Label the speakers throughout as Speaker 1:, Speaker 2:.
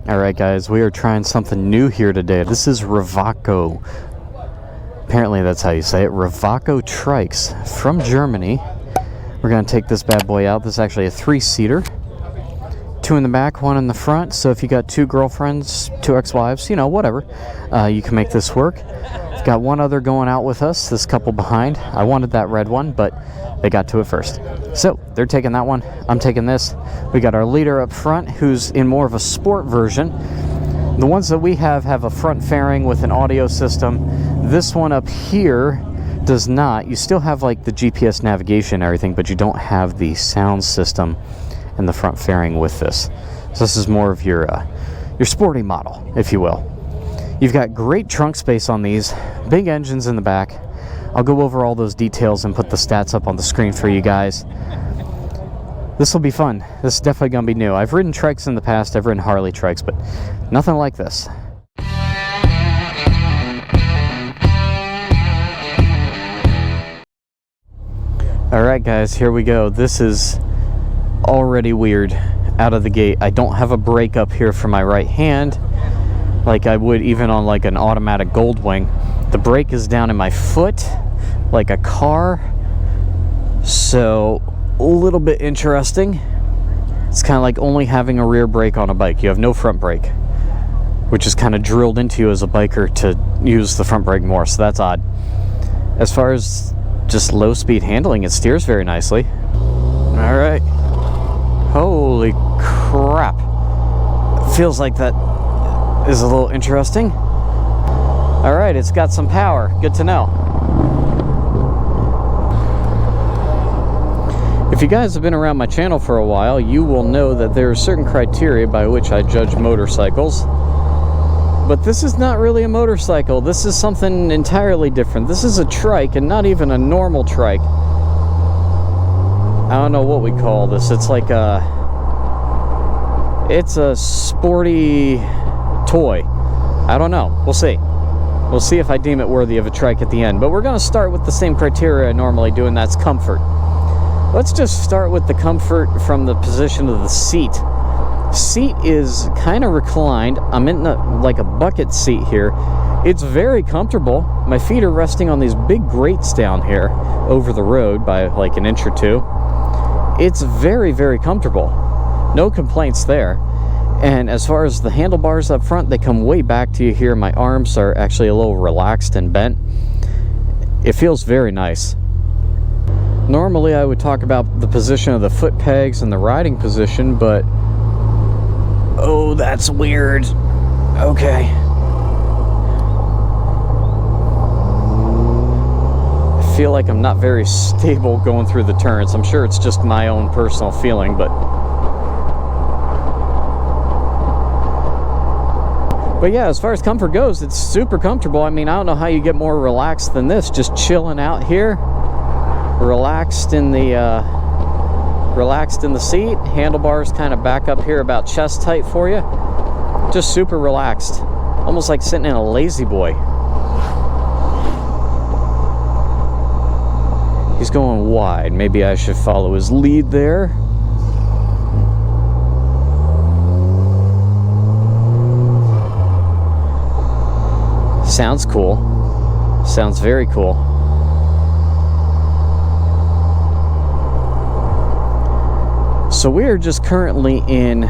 Speaker 1: Alright guys, we are trying something new here today. This is Rewaco. Apparently that's how you say it. Rewaco Trikes from Germany. We're going to take this bad boy out. This is actually a 3-seater. 2 in the back, 1 in the front. So if you got 2 girlfriends, 2 ex-wives, you know, whatever, you can make this work. We've got 1 other going out with us, this couple behind. I wanted that red one, but they got to it first. So they're taking that one. I'm taking this. We got our leader up front, who's in more of a sport version. The ones that we have a front fairing with an audio system. This one up here does not. You still have like the GPS navigation and everything, but you don't have the sound system and the front fairing with this. So this is more of your sporty model, if you will. You've got great trunk space on these, big engines in the back. I'll go over all those details and put the stats up on the screen for you guys. This will be fun. This is definitely going to be new. I've ridden trikes in the past. I've ridden Harley trikes, but nothing like this. Alright guys, here we go. This is already weird out of the gate. I don't have a brake up here for my right hand like I would even on like an automatic Goldwing. The brake is down in my foot like a car, so a little bit interesting. It's kind of like only having a rear brake on a bike. You have no front brake, which is kind of drilled into you as a biker to use the front brake more, so that's odd. As far as just low speed handling, it steers very nicely. All right, holy crap, feels like that is a little interesting. All right, it's got some power. Good to know. If you guys have been around my channel for a while, you will know that there are certain criteria by which I judge motorcycles. But this is not really a motorcycle. This is something entirely different. This is a trike, and not even a normal trike. I don't know what we call this. It's like it's a sporty toy. I don't know. We'll see. We'll see if I deem it worthy of a trike at the end. But we're going to start with the same criteria I normally do, and that's comfort. Let's just start with the comfort from the position of the seat. Seat is kind of reclined. I'm in like a bucket seat here. It's very comfortable. My feet are resting on these big grates down here over the road by like an inch or 2. It's very, very comfortable. No complaints there. And as far as the handlebars up front, they come way back to you here. My arms are actually a little relaxed and bent. It feels very nice. Normally I would talk about the position of the foot pegs and the riding position, but oh, that's weird. Okay. I feel like I'm not very stable going through the turns. I'm sure it's just my own personal feeling, but yeah, as far as comfort goes, it's super comfortable. I mean, I don't know how you get more relaxed than this. Just chilling out here, relaxed in the seat. Handlebars kind of back up here about chest height for you. Just super relaxed, almost like sitting in a lazy boy. He's going wide. Maybe I should follow his lead there. Sounds cool. Sounds very cool. So we are just currently in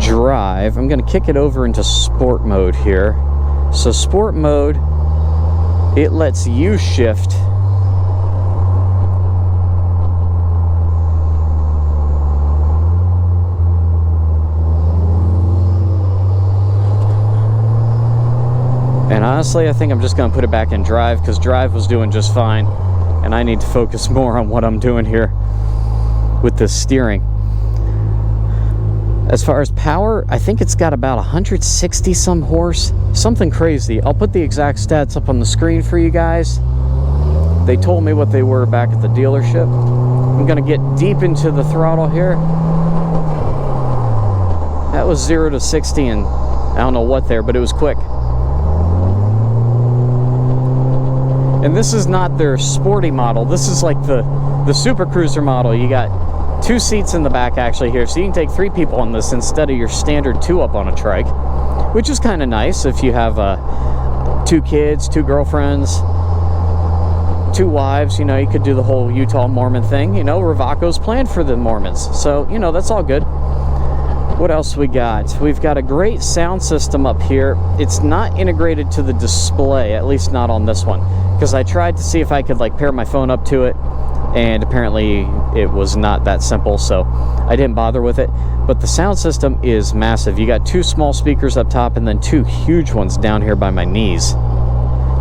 Speaker 1: drive. I'm going to kick it over into sport mode here. So sport mode, it lets you shift. And honestly, I think I'm just going to put it back in drive because drive was doing just fine. And I need to focus more on what I'm doing here with this steering. As far as power, I think it's got about 160 some horse. Something crazy. I'll put the exact stats up on the screen for you guys. They told me what they were back at the dealership. I'm going to get deep into the throttle here. That was 0 to 60 and I don't know what there, but it was quick. And this is not their sporty model. This is like the Super Cruiser model. You got 2 seats in the back actually here, so you can take 3 people on this instead of your standard 2 up on a trike, which is kind of nice if you have 2 kids, 2 girlfriends, 2 wives. You know, you could do the whole Utah Mormon thing. You know, Rewaco's planned for the Mormons, so you know, that's all good. What else we got? We've got a great sound system up here. It's not integrated to the display, at least not on this one, because I tried to see if I could like pair my phone up to it, and apparently it was not that simple, so I didn't bother with it. But the sound system is massive. You got 2 small speakers up top and then 2 huge ones down here by my knees.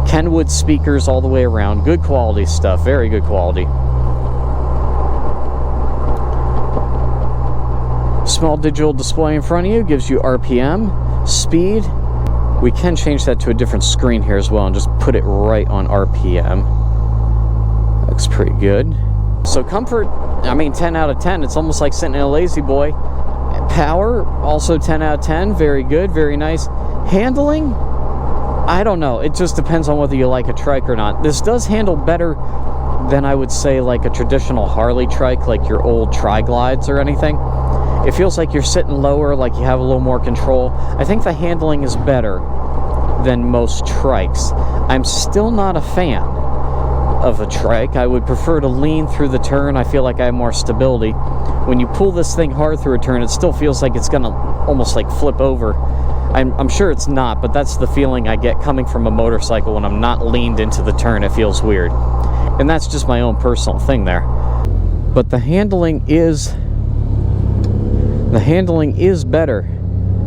Speaker 1: Kenwood speakers all the way around. Good quality stuff, very good quality. Small digital display in front of you gives you RPM, speed. We can change that to a different screen here as well and just put it right on RPM. Looks pretty good. So comfort, I mean 10 out of 10. It's almost like sitting in a lazy boy. Power, also 10 out of 10. Very good, very nice. Handling, I don't know. It just depends on whether you like a trike or not. This does handle better than I would say like a traditional Harley trike, like your old tri-glides or anything. It feels like you're sitting lower, like you have a little more control. I think the handling is better than most trikes. I'm still not a fan of a trike. I would prefer to lean through the turn. I feel like I have more stability. When you pull this thing hard through a turn, it still feels like it's gonna almost like flip over. I'm sure it's not, but that's the feeling I get coming from a motorcycle when I'm not leaned into the turn. It feels weird. And that's just my own personal thing there. But the handling is better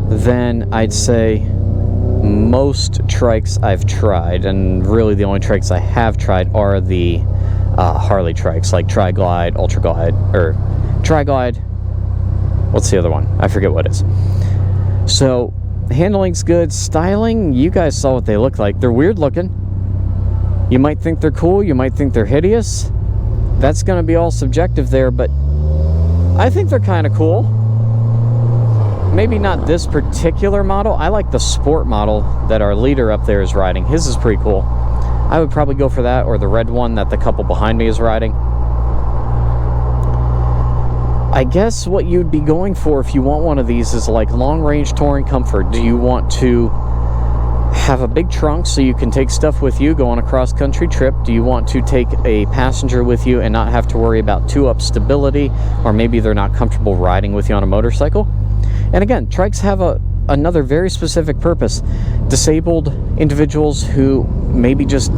Speaker 1: than I'd say most trikes I've tried, and really the only trikes I have tried are the Harley trikes, like Tri-Glide, Ultra Glide, or Tri-Glide. What's the other one? I forget what it is. So handling's good. Styling, you guys saw what they look like. They're weird looking. You might think they're cool, you might think they're hideous. That's going to be all subjective there, but I think they're kind of cool. Maybe not this particular model. I like the sport model that our leader up there is riding. His is pretty cool. I would probably go for that, or the red one that the couple behind me is riding. I guess what you'd be going for if you want one of these is like long-range touring comfort. Do you want to have a big trunk so you can take stuff with you, go on a cross-country trip? Do you want to take a passenger with you and not have to worry about 2-up stability, or maybe they're not comfortable riding with you on a motorcycle? And again, trikes have another very specific purpose. Disabled individuals who maybe just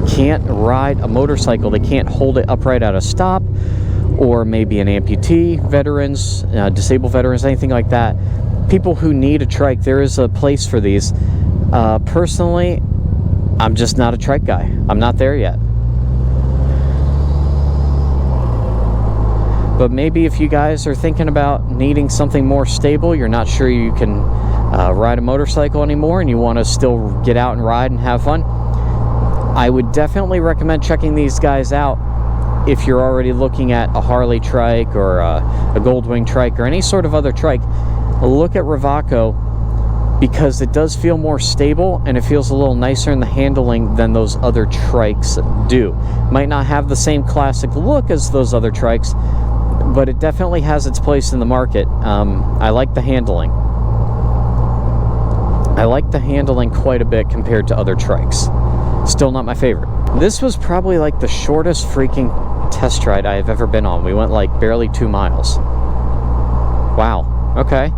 Speaker 1: can't ride a motorcycle, they can't hold it upright at a stop, or maybe an amputee, veterans, disabled veterans, anything like that. People who need a trike, there is a place for these. Personally, I'm just not a trike guy. I'm not there yet. But maybe if you guys are thinking about needing something more stable, you're not sure you can ride a motorcycle anymore, and you want to still get out and ride and have fun, I would definitely recommend checking these guys out. If you're already looking at a Harley trike or a Goldwing trike or any sort of other trike, look at Rewaco, because it does feel more stable and it feels a little nicer in the handling than those other trikes do. Might not have the same classic look as those other trikes, but it definitely has its place in the market. I like the handling. I like the handling quite a bit compared to other trikes. Still not my favorite. This was probably like the shortest freaking test ride I have ever been on. We went like barely 2 miles. Wow. Okay.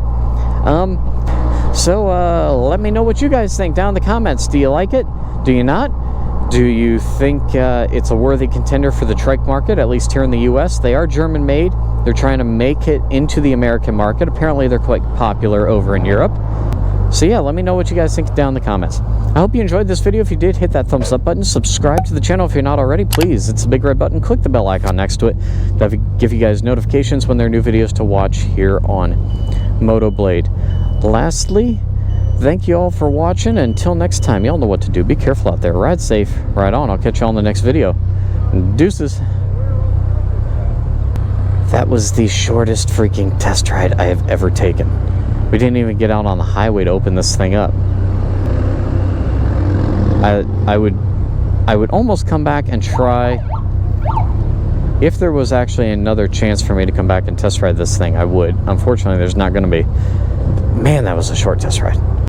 Speaker 1: So let me know what you guys think down in the comments. Do you like it? Do you not? Do you think it's a worthy contender for the trike market, at least here in the US? They are German made. They're trying to make it into the American market. Apparently they're quite popular over in Europe. So yeah, let me know what you guys think down in the comments. I hope you enjoyed this video. If you did, hit that thumbs up button. Subscribe to the channel if you're not already. Please, it's a big red button. Click the bell icon next to it. That'll give you guys notifications when there are new videos to watch here on Motoblade. Lastly, thank you all for watching. Until next time, y'all know what to do. Be careful out there. Ride safe. Ride on. I'll catch you all in the next video. Deuces. That was the shortest freaking test ride I have ever taken. We didn't even get out on the highway to open this thing up. I would almost come back and try If there was actually another chance for me to come back and test ride this thing, I would. Unfortunately, there's not going to be. Man, that was a short test ride.